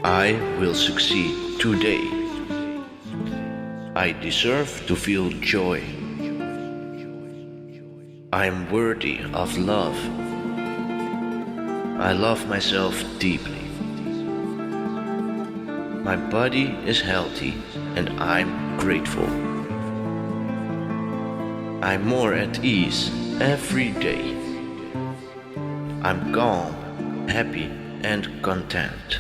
I will succeed today. I deserve to feel joy. I am worthy of love. I love myself deeply. My body is healthy and I'm grateful. I'm more at ease every day. I'm calm, happy, and content.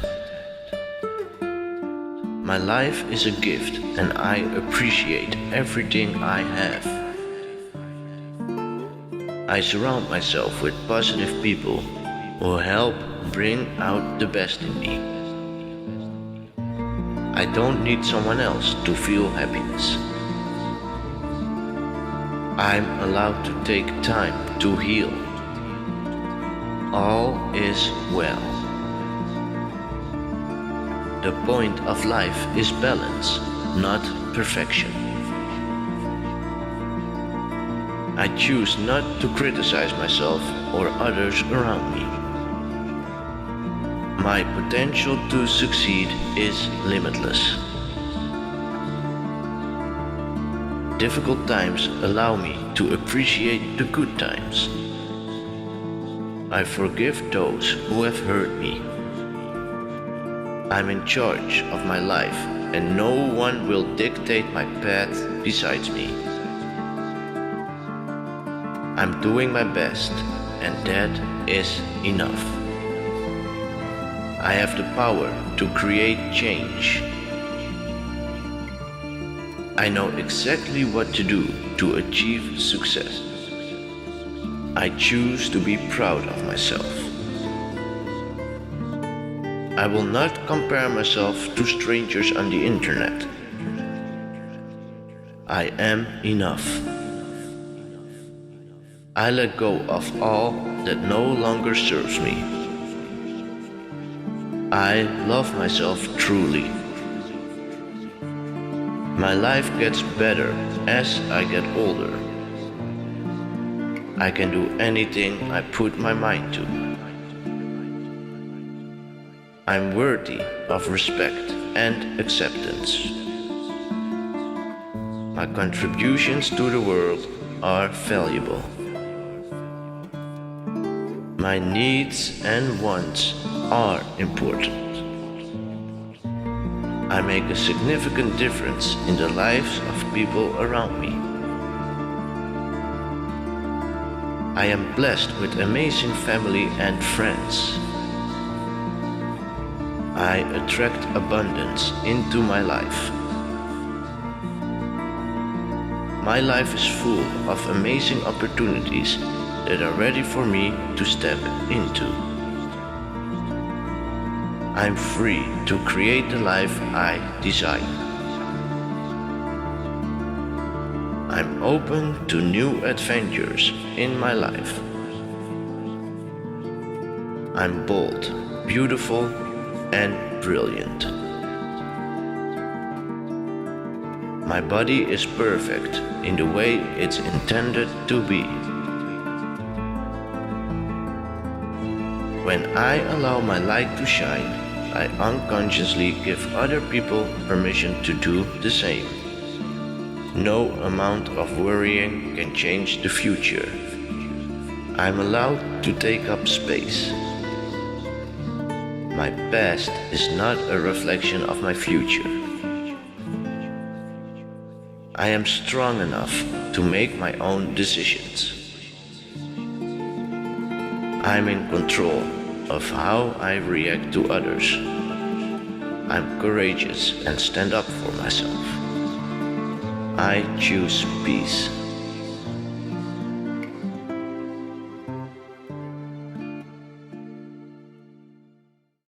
My life is a gift and I appreciate everything I have. I surround myself with positive people who help bring out the best in me. I don't need someone else to feel happiness. I'm allowed to take time to heal. All is well. The point of life is balance, not perfection. I choose not to criticize myself or others around me. My potential to succeed is limitless. Difficult times allow me to appreciate the good times. I forgive those who have hurt me. I'm in charge of my life and no one will dictate my path besides me. I'm doing my best and that is enough. I have the power to create change. I know exactly what to do to achieve success. I choose to be proud of myself. I will not compare myself to strangers on the internet. I am enough. I let go of all that no longer serves me. I love myself truly. My life gets better as I get older. I can do anything I put my mind to. I'm worthy of respect and acceptance. My contributions to the world are valuable. My needs and wants are important. I make a significant difference in the lives of people around me. I am blessed with amazing family and friends. I attract abundance into my life. My life is full of amazing opportunities that are ready for me to step into. I'm free to create the life I desire. I'm open to new adventures in my life. I'm bold, beautiful, and brilliant. My body is perfect in the way it's intended to be. When I allow my light to shine, I unconsciously give other people permission to do the same. No amount of worrying can change the future. I'm allowed to take up space. My past is not a reflection of my future. I am strong enough to make my own decisions. I'm in control of how I react to others. I'm courageous and stand up for myself. I choose peace.